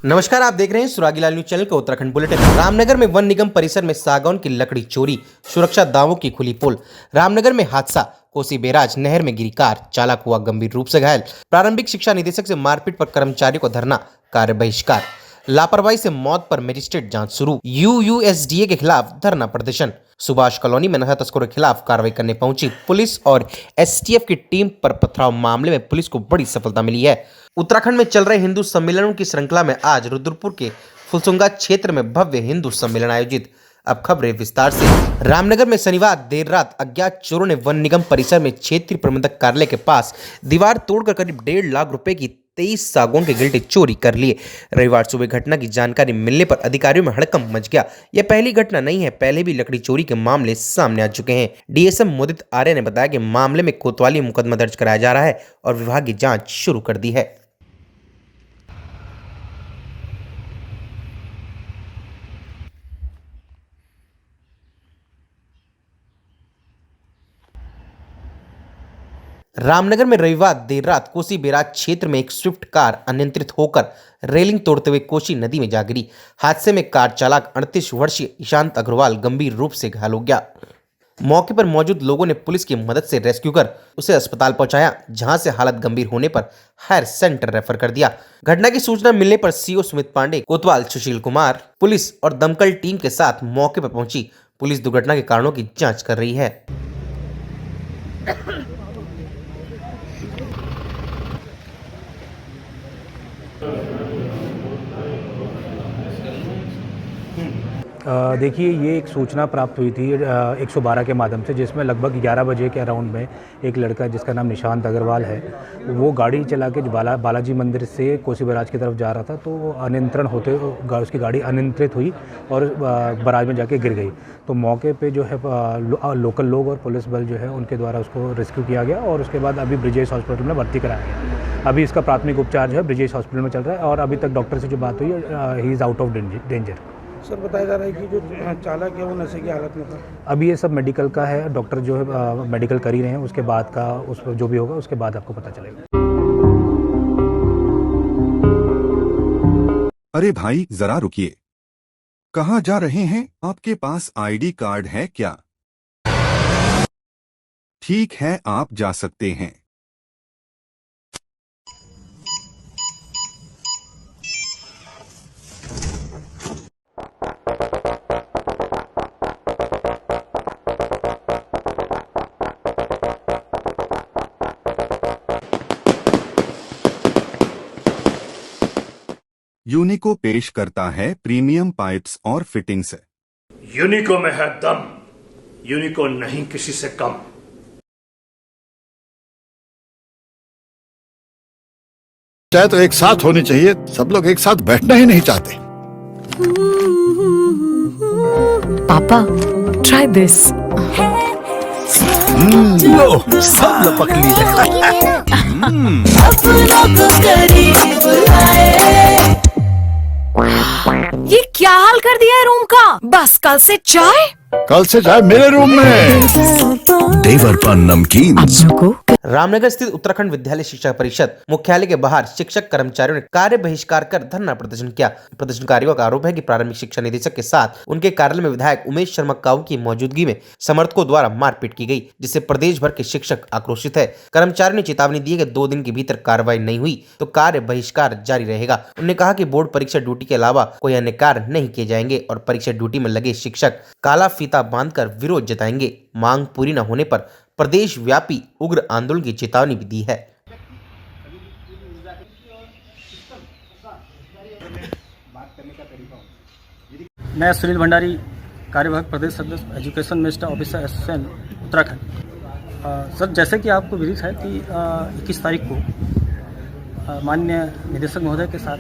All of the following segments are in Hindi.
नमस्कार, आप देख रहे हैं सुरागीलाल न्यूज चैनल का उत्तराखंड बुलेटिन। रामनगर में वन निगम परिसर में सागौन की लकड़ी चोरी, सुरक्षा दावों की खुली पोल। रामनगर में हादसा, कोसी बैराज नहर में गिरी कार, चालक हुआ गंभीर रूप से घायल। प्रारंभिक शिक्षा निदेशक से मारपीट पर कर्मचारियों को धरना, कार्य बहिष्कार। लापरवाही से मौत पर मजिस्ट्रेट जांच शुरू। यूएसडीए के खिलाफ धरना प्रदर्शन। सुभाष कॉलोनी में नशा तस्करों के खिलाफ कार्रवाई करने पहुंची पुलिस और एसटीएफ की टीम पर पथराव मामले में पुलिस को बड़ी सफलता मिली है। उत्तराखंड में चल रहे हिंदू सम्मेलनों की श्रृंखला में आज रुद्रपुर के फुलसुंगा क्षेत्र में भव्य हिंदू सम्मेलन आयोजित। अब खबरें विस्तार से। रामनगर में शनिवार देर रात अज्ञात चोरों ने वन निगम परिसर में क्षेत्रीय प्रबंधक कार्यालय के पास दीवार तोड़कर करीब 1.5 लाख रुपए की 23 सागौन के गिल्टे चोरी कर लिए। रविवार सुबह घटना की जानकारी मिलने पर अधिकारियों में हड़कंप मच गया। यह पहली घटना नहीं है, पहले भी लकड़ी चोरी के मामले सामने आ चुके हैं। डीएसएम मुदित आर्य ने बताया कि मामले में कोतवाली मुकदमा दर्ज कराया जा रहा है और विभाग की जांच शुरू कर दी है। रामनगर में रविवार देर रात कोसी बैराज क्षेत्र में एक स्विफ्ट कार अनियंत्रित होकर रेलिंग तोड़ते हुए कोसी नदी में जा गिरी। हादसे में कार चालक 38 वर्षीय ईशांत अग्रवाल गंभीर रूप से घायल हो गया। मौके पर मौजूद लोगों ने पुलिस की मदद से रेस्क्यू कर उसे अस्पताल पहुंचाया, जहां से हालत गंभीर होने पर हायर सेंटर रेफर कर दिया। घटना की सूचना मिलने पर सीओ सुमित पांडे, कोतवाल सुशील कुमार, पुलिस और दमकल टीम के साथ मौके पर पहुंची। पुलिस दुर्घटना के कारणों की जाँच कर रही है। देखिए, ये एक सूचना प्राप्त हुई थी 112 के माध्यम से, जिसमें लगभग 11 बजे के अराउंड में एक लड़का जिसका नाम निशांत अग्रवाल है, वो गाड़ी चला के बालाजी मंदिर से कोसी बैराज की तरफ जा रहा था। तो अनियंत्रण होते उसकी गाड़ी अनियंत्रित हुई और बैराज में जाके गिर गई। तो मौके पे जो है लोकल लोग और पुलिस बल जो है उनके द्वारा उसको रेस्क्यू किया गया और उसके बाद अभी ब्रिजेश हॉस्पिटल में भर्ती कराया गया। अभी इसका प्राथमिक उपचार जो है ब्रिजेश हॉस्पिटल में चल रहा है और अभी तक डॉक्टर से जो बात हुई है, he is out of danger. Sir, बताया जा रहा है कि जो चालक है वो नशे की हालत में था। अभी ये सब मेडिकल का है, डॉक्टर जो है मेडिकल कर ही रहे हैं। उसके बाद का उस जो भी होगा उसके बाद आपको पता चलेगा। अरे भाई, जरा रुकिए, कहाँ जा रहे हैं? आपके पास आईडी कार्ड है क्या? ठीक है, आप जा सकते हैं। यूनिको पेश करता है प्रीमियम पाइप्स और फिटिंग्स। यूनिको में है दम, यूनिको नहीं किसी से कम। चाहे तो एक साथ होनी चाहिए, सब लोग एक साथ बैठना ही नहीं चाहते। पापा, ट्राई दिस। लो, सब लपक लिए। ये क्या हाल कर दिया है रूम का? बस कल से चाय मेरे रूम में। देवर पान नमकीन। रामनगर स्थित उत्तराखंड विद्यालय शिक्षा परिषद मुख्यालय के बाहर शिक्षक कर्मचारियों ने कार्य बहिष्कार कर धरना प्रदर्शन किया। प्रदर्शनकारियों का आरोप है कि प्रारंभिक शिक्षा निदेशक के साथ उनके कार्यालय में विधायक उमेश शर्मा काऊ की मौजूदगी में समर्थकों द्वारा मारपीट की गई, जिससे प्रदेश भर के शिक्षक आक्रोशित है। कर्मचारियों ने चेतावनी दी कि 2 दिन के भीतर कार्रवाई नहीं हुई तो कार्य बहिष्कार जारी रहेगा। उन्होंने कहा कि बोर्ड परीक्षा ड्यूटी के अलावा कोई अन्य कार्य नहीं किए जाएंगे और परीक्षा ड्यूटी में लगे शिक्षक काला फीता बांधकर विरोध जताएंगे। मांग पूरी न होने पर प्रदेश व्यापी उग्र आंदोलन की चेतावनी भी दी है। मैं सुनील भंडारी, कार्यवाहक प्रदेश सदस्य education minister officer association Uttarakhand. Sir, जैसे कि आपको विदित है कि 21 तारीख को माननीय निदेशक महोदय के साथ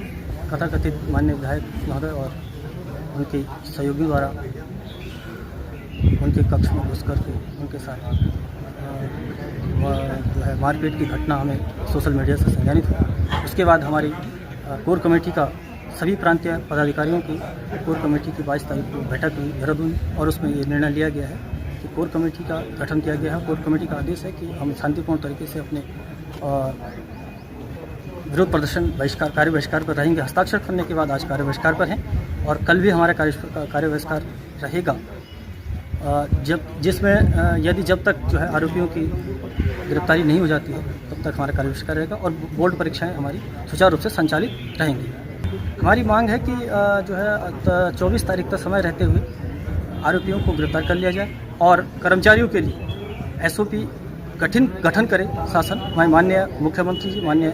कथाकथित माननीय विधायक महोदय और उनके सहयोगी द्वारा उनके कक्ष में घुस करके उनके साथ जो है मारपीट की घटना हमें सोशल मीडिया से संज्ञानित हुई। उसके बाद हमारी कोर कमेटी का सभी प्रांतीय पदाधिकारियों की कोर कमेटी की 22 तारीख को बैठक हुई देहरादून और उसमें ये निर्णय लिया गया है कि कोर कमेटी का गठन किया गया है। कोर कमेटी का आदेश है कि हम शांतिपूर्ण तरीके से अपने विरोध प्रदर्शन कार्य बहिष्कार पर रहेंगे। हस्ताक्षर करने के बाद आज कार्य बहिष्कार पर हैं और कल भी हमारा कार्य बहिष्कार रहेगा, जिसमें यदि जब तक जो है आरोपियों की गिरफ्तारी नहीं हो जाती है तब तक हमारा कार्य बहिष्कार रहेगा और बोर्ड परीक्षाएं हमारी सुचारू रूप से संचालित रहेंगी। हमारी मांग है कि जो है 24 तारीख तक समय रहते हुए आरोपियों को गिरफ्तार कर लिया जाए और कर्मचारियों के लिए SOP गठन करे शासन। माननीय मुख्यमंत्री जी, माननीय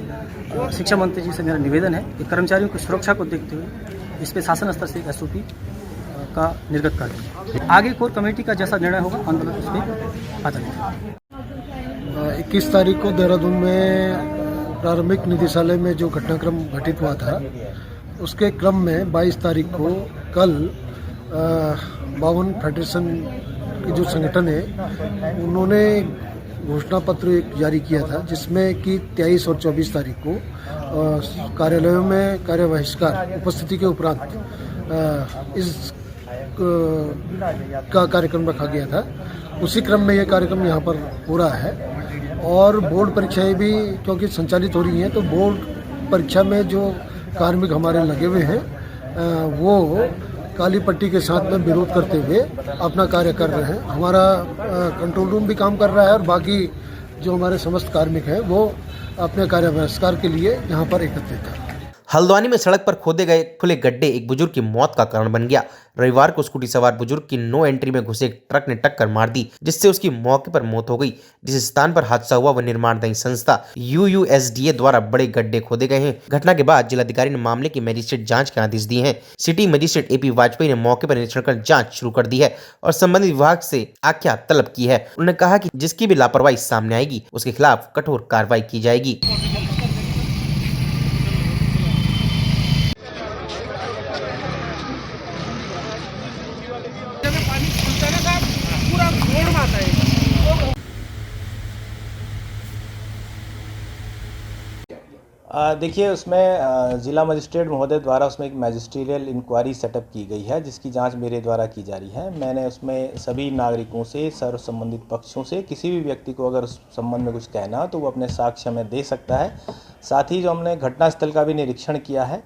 शिक्षा मंत्री जी से मेरा निवेदन है कि कर्मचारियों की सुरक्षा को देखते हुए इस पे शासन स्तर से SOP का निर्गत कर दें। आगे कोर कमेटी का जैसा निर्णय होगा आंदोलन उस पर आता है। 21 तारीख को देहरादून में प्रारंभिक निदेशालय में जो घटनाक्रम घटित हुआ था, उसके क्रम में 22 तारीख को कल बावन फेडरेशन के जो संगठन है उन्होंने घोषणा पत्र एक जारी किया था, जिसमें कि 23 और 24 तारीख को कार्यालयों में कार्य बहिष्कार उपस्थिति के उपरांत इस का कार्यक्रम रखा गया था। उसी क्रम में ये कार्यक्रम यहाँ पर हो रहा है और बोर्ड परीक्षाएं भी क्योंकि संचालित हो रही हैं, तो बोर्ड परीक्षा में जो कार्मिक हमारे लगे हुए हैं वो काली पट्टी के साथ में विरोध करते हुए अपना कार्य कर रहे हैं। हमारा कंट्रोल रूम भी काम कर रहा है और बाकी जो हमारे समस्त कार्मिक हैं वो अपने कार्य बहिष्कार के लिए यहाँ पर एकत्रित है। हल्द्वानी में सड़क पर खोदे गए खुले गड्ढे एक बुजुर्ग की मौत का कारण बन गया। रविवार को स्कूटी सवार बुजुर्ग की नो एंट्री में घुसे एक ट्रक ने टक्कर मार दी, जिससे उसकी मौके पर मौत हो गई। जिस स्थान पर हादसा हुआ वह निर्माणदायी संस्था UUSDA द्वारा बड़े गड्ढे खोदे गए हैं। घटना के बाद जिलाधिकारी ने मामले की मजिस्ट्रेट जांच के आदेश दिए हैं। सिटी मजिस्ट्रेट AP वाजपेयी ने मौके पर निरीक्षण कर जांच शुरू कर दी है और संबंधित विभाग से आज्ञा तलब की है। उन्होंने कहा कि जिसकी भी लापरवाही सामने आएगी उसके खिलाफ कठोर कार्रवाई की जाएगी। देखिए, उसमें जिला मजिस्ट्रेट महोदय द्वारा उसमें एक मैजिस्ट्रियल इंक्वायरी सेटअप की गई है, जिसकी जांच मेरे द्वारा की जा रही है। मैंने उसमें सभी नागरिकों से, सर्व संबंधित पक्षों से किसी भी व्यक्ति को अगर उस संबंध में कुछ कहना तो वो अपने साक्ष्य में दे सकता है। साथ ही जो हमने घटनास्थल का भी निरीक्षण किया है,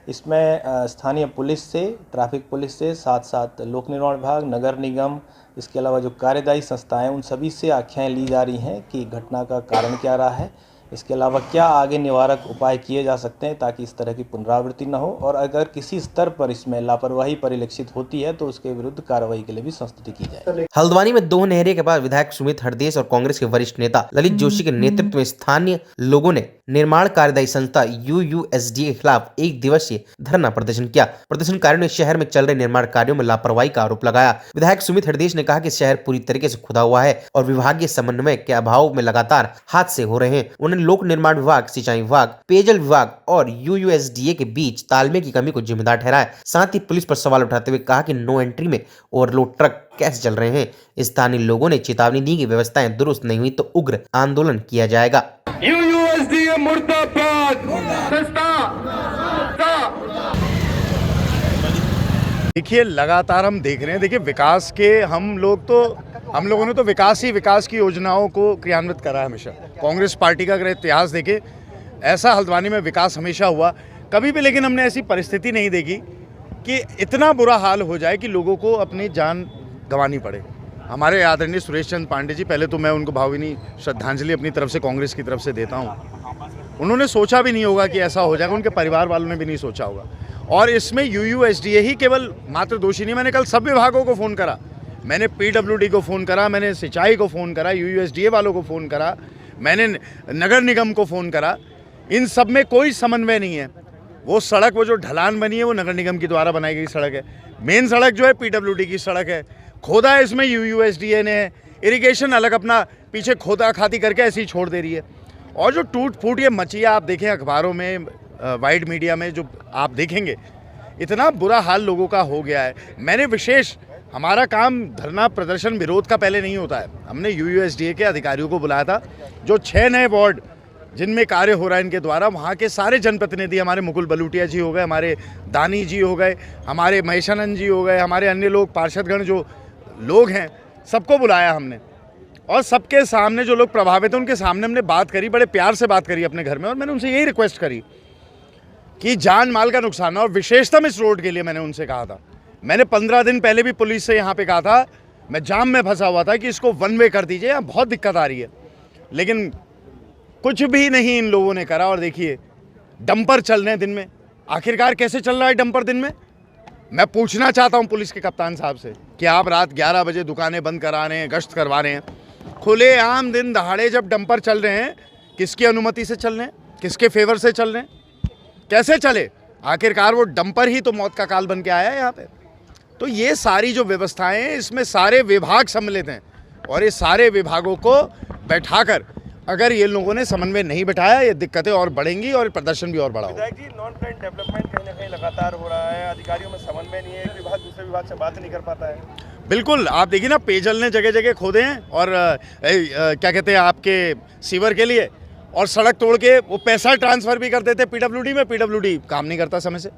इसमें स्थानीय पुलिस से, ट्रैफिक पुलिस से, साथ साथ लोक निर्माण विभाग, नगर निगम, इसके अलावा जो कार्यदायी संस्थाएं उन सभी से आख्याएँ ली जा रही हैं कि घटना का कारण क्या रहा है, इसके अलावा क्या आगे निवारक उपाय किए जा सकते हैं ताकि इस तरह की पुनरावृत्ति न हो, और अगर किसी स्तर पर इसमें लापरवाही परिलक्षित होती है तो उसके विरुद्ध कार्रवाई के लिए भी संस्तुति की जाए। हल्द्वानी में 2 नहरिया के बाद विधायक सुमित हरदेस और कांग्रेस के वरिष्ठ नेता ललित जोशी के नेतृत्व में स्थानीय लोगों ने निर्माण कार्यदायी संस्था UUSDA के खिलाफ 1 दिवसीय धरना प्रदर्शन किया। प्रदर्शनकारियों ने शहर में चल रहे निर्माण कार्यों में लापरवाही का आरोप लगाया। विधायक सुमित हरदेस ने कहा कि शहर पूरी तरीके से खुदा हुआ है और विभागीय समन्वय के अभाव में लगातार हादसे हो रहे हैं। उन्होंने लोक निर्माण विभाग, सिंचाई विभाग, पेयजल विभाग और UUSDA के बीच तालमेल की कमी को जिम्मेदार ठहराया। साथ ही पुलिस पर सवाल उठाते हुए कहा कि नो एंट्री में ओवरलोड ट्रक कैसे चल रहे हैं। स्थानीय लोगों ने चेतावनी दी कि व्यवस्थाएं दुरुस्त नहीं हुई तो उग्र आंदोलन किया जाएगा। UUSDA मुर्दाबाद। देखिए, लगातार हम देख रहे हैं, देखिए विकास के हम लोगों ने तो विकास की योजनाओं को क्रियान्वित करा है हमेशा। कांग्रेस पार्टी का अगर इतिहास देखे, ऐसा हल्द्वानी में विकास हमेशा हुआ कभी भी, लेकिन हमने ऐसी परिस्थिति नहीं देखी कि इतना बुरा हाल हो जाए कि लोगों को अपनी जान गंवानी पड़े। हमारे आदरणीय सुरेश चंद्र पांडे जी, पहले तो मैं उनको भावभीनी श्रद्धांजलि अपनी तरफ से, कांग्रेस की तरफ से देता हूँ। उन्होंने सोचा भी नहीं होगा कि ऐसा हो जाएगा, उनके परिवार वालों ने भी नहीं सोचा होगा। और इसमें UUSDA ही केवल मात्र दोषी नहीं, मैंने कल सब विभागों को फ़ोन करा, मैंने PWD को फ़ोन करा, मैंने सिंचाई को फ़ोन करा, UUSDA वालों को फ़ोन करा, मैंने नगर निगम को फ़ोन करा। इन सब में कोई समन्वय नहीं है। वो सड़क, वो जो ढलान बनी है वो नगर निगम के द्वारा बनाई गई सड़क है। मेन सड़क जो है PWD की सड़क है। खोदा है इसमें UUSDA ने है। इरिगेशन अलग अपना पीछे खोदा खाती करके ऐसे ही छोड़ दे रही है। और जो टूट फूट ये मची है, आप देखें अखबारों में, वाइड मीडिया में जो आप देखेंगे, इतना बुरा हाल लोगों का हो गया है। मैंने विशेष, हमारा काम धरना प्रदर्शन विरोध का पहले नहीं होता है। हमने UUSDA के अधिकारियों को बुलाया था, जो 6 नए वार्ड जिनमें कार्य हो रहा है इनके द्वारा, वहाँ के सारे जनप्रतिनिधि, हमारे मुकुल बलूटिया जी हो गए, हमारे दानी जी हो गए, हमारे महेशानंद जी हो गए, हमारे अन्य लोग, पार्षदगण जो लोग हैं, सबको बुलाया हमने। और सबके सामने जो लोग प्रभावित हैं उनके सामने हमने बात करी, बड़े प्यार से बात करी अपने घर में, और मैंने उनसे यही रिक्वेस्ट करी कि जान माल का नुकसान है। और विशेषतम इस रोड के लिए मैंने उनसे कहा था, मैंने 15 दिन पहले भी पुलिस से यहाँ पे कहा था, मैं जाम में फंसा हुआ था कि इसको वन वे कर दीजिए, यहाँ बहुत दिक्कत आ रही है, लेकिन कुछ भी नहीं इन लोगों ने करा। और देखिए डंपर चल रहे हैं दिन में, आखिरकार कैसे चल रहा है डंपर दिन में? मैं पूछना चाहता हूं पुलिस के कप्तान साहब से कि आप रात 11 बजे दुकानें बंद करा रहे हैं, गश्त करवा रहे हैं, खुलेआम दिन दहाड़े जब डंपर चल रहे हैं, किसकी अनुमति से चल रहे हैं, किसके फेवर से चल रहे हैं, कैसे चले? आखिरकार वो डंपर ही तो मौत का काल बन के आया है यहाँ पे। तो ये सारी जो व्यवस्थाएं हैं इसमें सारे विभाग सम्मिलित हैं, और ये सारे विभागों को बैठाकर अगर ये लोगों ने समन्वय नहीं बैठाया, ये दिक्कतें और बढ़ेंगी और प्रदर्शन भी और बड़ा होगा। नॉन प्लान डेवलपमेंट कहीं ना कहीं लगातार हो रहा है, अधिकारियों में समन्वय नहीं है, एक विभाग दूसरे विभाग से बात नहीं कर पाता है। बिल्कुल, आप देखिए ना, पेयजल ने जगह जगह खोदे हैं, और क्या कहते हैं आपके सीवर के लिए, और सड़क तोड़ के वो पैसा ट्रांसफ़र भी कर देते पीडब्ल्यूडी में, पीडब्ल्यूडी काम नहीं करता समय से।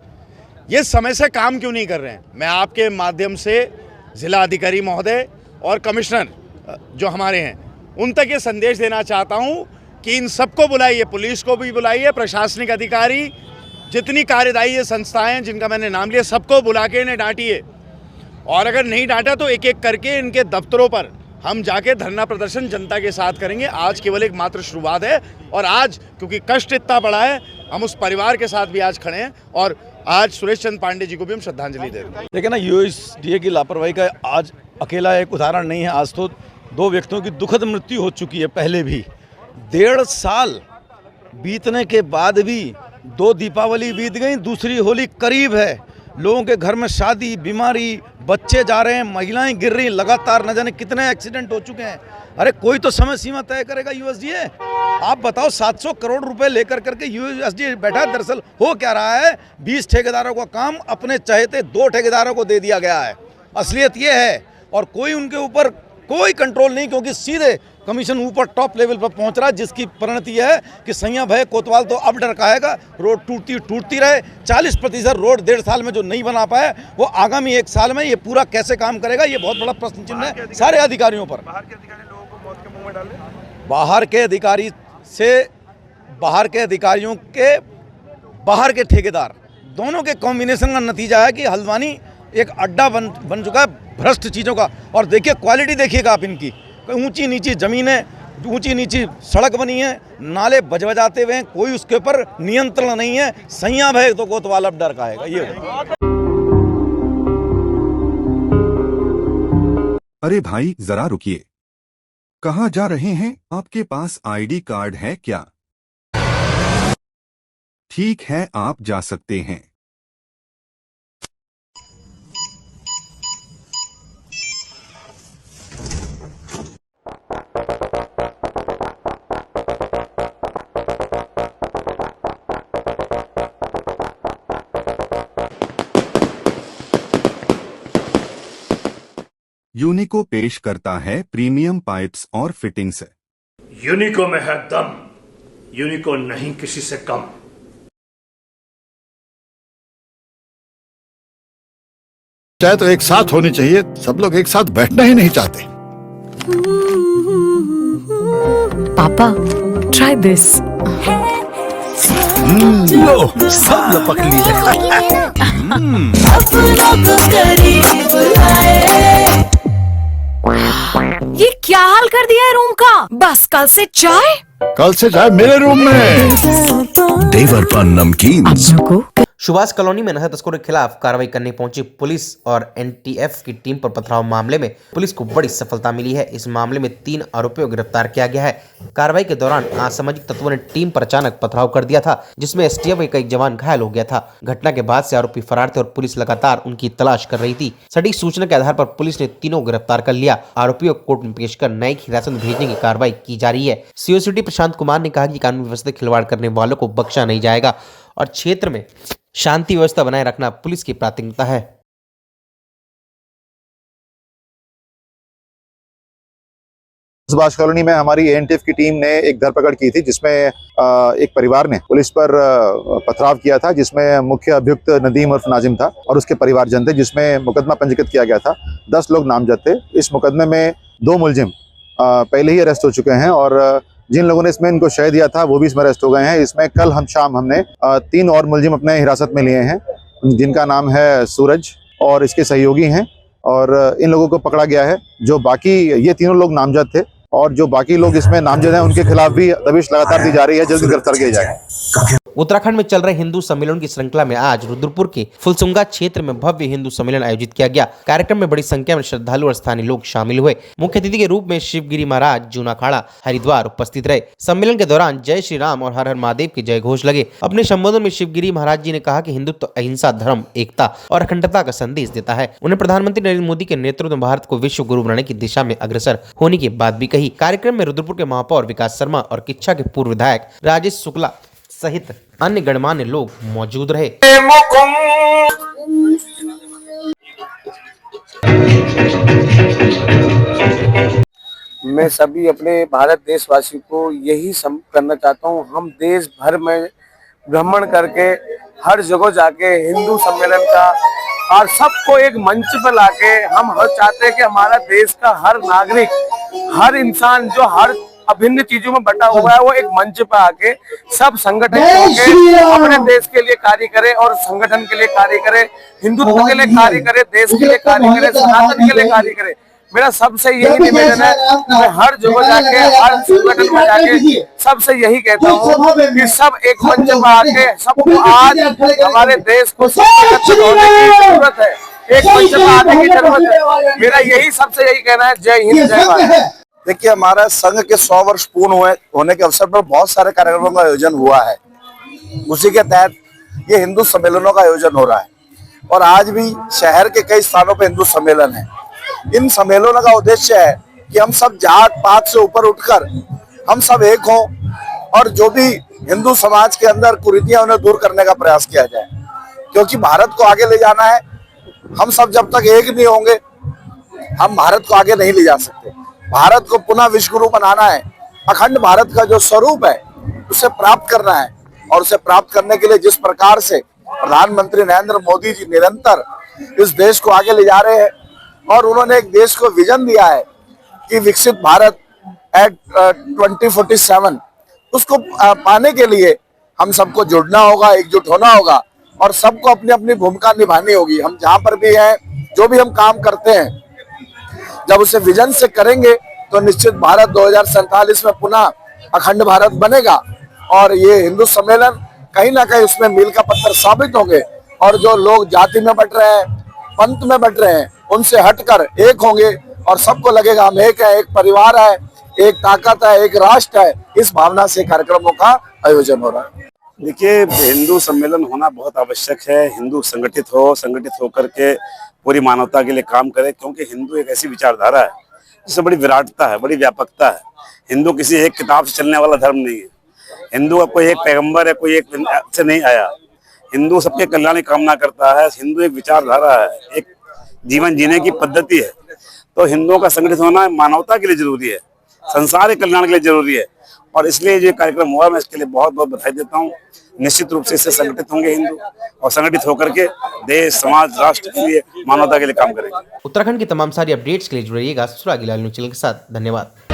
ये समय से काम क्यों नहीं कर रहे हैं? मैं आपके माध्यम से जिला अधिकारी महोदय और कमिश्नर जो हमारे हैं उन तक ये संदेश देना चाहता हूं कि इन सबको बुलाइए, पुलिस को भी बुलाइए, प्रशासनिक अधिकारी, जितनी कार्यदायी संस्थाएं जिनका मैंने नाम लिया, सबको बुला के इन्हें डांटिए, और अगर नहीं डांटा तो एक एक करके इनके दफ्तरों पर हम जाके धरना प्रदर्शन जनता के साथ करेंगे। आज केवल एक मात्र शुरुआत है, और आज क्योंकि कष्ट इतना बड़ा है, हम उस परिवार के साथ भी आज खड़े हैं, और आज सुरेश चंद्र पांडे जी को भी हम श्रद्धांजलि दे रहे हैं। देखिए ना, यूएसडीए की लापरवाही का आज अकेला एक उदाहरण नहीं है, आज तो 2 व्यक्तियों की दुखद मृत्यु हो चुकी है। पहले भी 1.5 साल बीतने के बाद भी 2 दीपावली बीत गई, दूसरी होली करीब है, लोगों के घर में शादी, बीमारी, बच्चे जा रहे हैं, महिलाएं गिर रही, लगातार न जाने कितने एक्सीडेंट हो चुके हैं। अरे कोई तो समय सीमा तय करेगा यूएसडीए। आप बताओ, 700 करोड़ रुपए लेकर करके यूएसडीए बैठा है। दरअसल हो क्या रहा है, 20 ठेकेदारों का काम अपने चाहते 2 ठेकेदारों को दे दिया गया है। असलियत ये है, और कोई उनके ऊपर कोई कंट्रोल नहीं, क्योंकि सीधे कमीशन ऊपर टॉप लेवल पर पहुंच रहा है, जिसकी परिणति है कि सैया भय कोतवाल तो अब डर खाएगा, रोड टूटती रहे। 40% रोड 1.5 साल में जो नहीं बना पाए, वो आगामी 1 साल में ये पूरा कैसे काम करेगा, ये बहुत बड़ा प्रश्न चिन्ह है सारे अधिकारियों पर। बाहर के अधिकारी लोगों को मौत के मुंह में डाले, बाहर के अधिकारी से बाहर के अधिकारियों के बाहर के ठेकेदार, दोनों के कॉम्बिनेशन का नतीजा है कि हल्द्वानी एक अड्डा बन चुका है भ्रष्ट चीज़ों का। और देखिए क्वालिटी देखिएगा आप इनकी, ऊंची नीची ज़मीनें, ऊंची नीची सड़क बनी है, नाले बजबजाते हुए हैं, कोई उसके ऊपर नियंत्रण नहीं है। सैया भय तो कोतवाल अब डर खाएगा। ये अरे भाई जरा रुकिए, कहाँ जा रहे हैं? आपके पास आईडी कार्ड है क्या? ठीक है, आप जा सकते हैं। यूनिको पेश करता है प्रीमियम पाइप्स और फिटिंग्स। यूनिको में है दम, यूनिको नहीं किसी से कम। चाहे तो एक साथ होनी चाहिए, सब लोग एक साथ बैठना ही नहीं चाहते। पापा, ट्राई दिस। लो, सब लपक लिए। ये क्या हाल कर दिया है रूम का? बस कल से चाय, कल से चाय मेरे रूम में। देवर पर नमकीन। सुभाष कॉलोनी में नशा तस्करों के खिलाफ कार्रवाई करने पहुंची पुलिस और एनटीएफ की टीम पर पथराव मामले में पुलिस को बड़ी सफलता मिली है। इस मामले में 3 आरोपियों को गिरफ्तार किया गया है। कार्रवाई के दौरान असामाजिक तत्वों ने टीम पर अचानक पथराव कर दिया था, जिसमें एसटीएफ का एक जवान घायल हो गया था। घटना के बाद से आरोपी फरार थे और पुलिस लगातार उनकी तलाश कर रही थी। सटीक सूचना के आधार पर पुलिस ने तीनों को गिरफ्तार कर लिया। आरोपियों को कोर्ट में पेश कर न्यायिक हिरासत में भेजने की कार्रवाई की जा रही है। सीओ सिटी प्रशांत कुमार ने कहा कि कानून व्यवस्था से खिलवाड़ करने वालों को बख्शा नहीं जाएगा और क्षेत्र में शांति व्यवस्था बनाए रखना पुलिस की प्राथमिकता है। सुभाष कॉलोनी में हमारी एएनटीएफ की टीम ने एक धरपकड़ की थी, जिसमें एक परिवार ने पुलिस पर पथराव किया था, जिसमें मुख्य अभियुक्त नदीम उर्फ नाजिम था और उसके परिवारजन थे, जिसमें मुकदमा पंजीकृत किया गया था। 10 लोग नामजद थे। इस मुकदमे में 2 मुलजिम पहले ही अरेस्ट हो चुके हैं और जिन लोगों ने इसमें इनको शय दिया था वो भी इसमें अरेस्ट हो गए हैं। इसमें कल हम शाम हमने 3 और मुलजिम अपने हिरासत में लिए हैं, जिनका नाम है सूरज और इसके सहयोगी हैं, और इन लोगों को पकड़ा गया है। जो बाकी ये तीनों लोग नामजद थे और जो बाकी लोग इसमें नामजद हैं उनके खिलाफ भी दबिश लगातार दी जा रही है, जल्द गिरफ्तार किए जाए। उत्तराखंड में चल रहे हिंदू सम्मेलन की श्रृंखला में आज रुद्रपुर के फुलसुंगा क्षेत्र में भव्य हिंदू सम्मेलन आयोजित किया गया। कार्यक्रम में बड़ी संख्या में श्रद्धालु और स्थानीय लोग शामिल हुए। मुख्य अतिथि के रूप में शिवगिरी महाराज जूनाखाड़ा हरिद्वार उपस्थित रहे। सम्मेलन के दौरान जय श्री राम और हर हर महादेव के जय घोष लगे। अपने संबोधन में शिवगिरी महाराज जी ने कहा कि हिंदुत्व अहिंसा, धर्म, एकता और अखंडता का संदेश देता है। उन्हें प्रधानमंत्री नरेंद्र मोदी के नेतृत्व में भारत को विश्व गुरु बनाने की दिशा में अग्रसर होने की बात भी कही। कार्यक्रम में रुद्रपुर के महापौर विकास शर्मा और किच्छा के पूर्व विधायक राजेश शुक्ला सहित अन्य गणमान्य लोग मौजूद रहे। मैं सभी अपने भारत देशवासी को यही करना चाहता हूँ, हम देश भर में भ्रमण करके हर जगह जाके हिंदू सम्मेलन का और सबको एक मंच पर लाके हम चाहते हैं कि हमारा देश का हर नागरिक, हर इंसान जो हर अभिन्न चीजों में बटा हुआ है, वो एक मंच पर आके सब संगठन होके अपने देश के लिए कार्य करे और संगठन के लिए कार्य करे, हिंदुत्व के लिए कार्य करे, देश के लिए कार्य करे, सनातन के लिए कार्य करे। मेरा सबसे यही निवेदन है, मैं हर जगह जाके हर संगठन में जाके सबसे यही कहता हूँ कि सब एक मंच पर आके सबको आज हमारे देश को संगठित होने की जरूरत है, एक मंच पर आने की जरूरत है। मेरा यही सबसे यही कहना है। जय हिंद, जय भारत। देखिए, हमारा संघ के 100 वर्ष पूर्ण होने के अवसर पर बहुत सारे कार्यक्रमों का आयोजन हुआ है। उसी के तहत ये हिंदू सम्मेलनों का आयोजन हो रहा है और आज भी शहर के कई स्थानों पर हिंदू सम्मेलन है। इन सम्मेलनों का उद्देश्य है कि हम सब जात पात से ऊपर उठकर हम सब एक हों और जो भी हिंदू समाज के अंदर कुरीतियां उन्हें दूर करने का प्रयास किया जाए, क्योंकि भारत को आगे ले जाना है। हम सब जब तक एक नहीं होंगे हम भारत को आगे नहीं ले जा सकते। भारत को पुनः विश्व गुरु बनाना है, अखंड भारत का जो स्वरूप है उसे प्राप्त करना है और उसे प्राप्त करने के लिए जिस प्रकार से प्रधानमंत्री नरेंद्र मोदी जी निरंतर इस देश को आगे ले जा रहे हैं और उन्होंने एक देश को विजन दिया है कि विकसित भारत एट 2047, उसको पाने के लिए हम सबको जुड़ना होगा, एकजुट होना होगा और सबको अपनी अपनी भूमिका निभानी होगी। हम जहां पर भी हैं, जो भी हम काम करते हैं, जब उसे विजन से करेंगे तो निश्चित भारत 2047 में पुनः अखंड भारत बनेगा और ये हिंदू सम्मेलन कहीं ना कहीं उसमें मील का पत्थर साबित होंगे और जो लोग जाति में बट रहे हैं, पंथ में बट रहे हैं, उनसे हटकर एक होंगे और सबको लगेगा हम एक है, एक परिवार है, एक ताकत है, एक राष्ट्र है। इस भावना से कार्यक्रमों का आयोजन हो रहा है। देखिए, हिंदू सम्मेलन होना बहुत आवश्यक है। हिंदू संगठित होकर के पूरी मानवता के लिए काम करे, क्योंकि हिंदू एक ऐसी विचारधारा है जिसमें बड़ी विराटता है, बड़ी व्यापकता है। हिंदू किसी एक किताब से चलने वाला धर्म नहीं है। हिंदू का कोई एक पैगंबर है, कोई एक से नहीं आया। हिंदू सबके कल्याण की कामना करता है। हिंदू एक विचारधारा है, एक जीवन जीने की पद्धति है। तो हिंदुओं का संगठित होना मानवता के लिए जरूरी है, संसार के कल्याण के लिए जरूरी है और इसलिए जो कार्यक्रम हुआ मैं इसके लिए बहुत बहुत बधाई देता हूँ। निश्चित रूप से इससे संगठित होंगे हिंदू और संगठित होकर के देश, समाज, राष्ट्र के लिए, मानवता के लिए काम करेंगे। उत्तराखंड की तमाम सारी अपडेट्स के लिए जुड़िएगा सुरागी लाल न्यूज़ चैनल के साथ। धन्यवाद।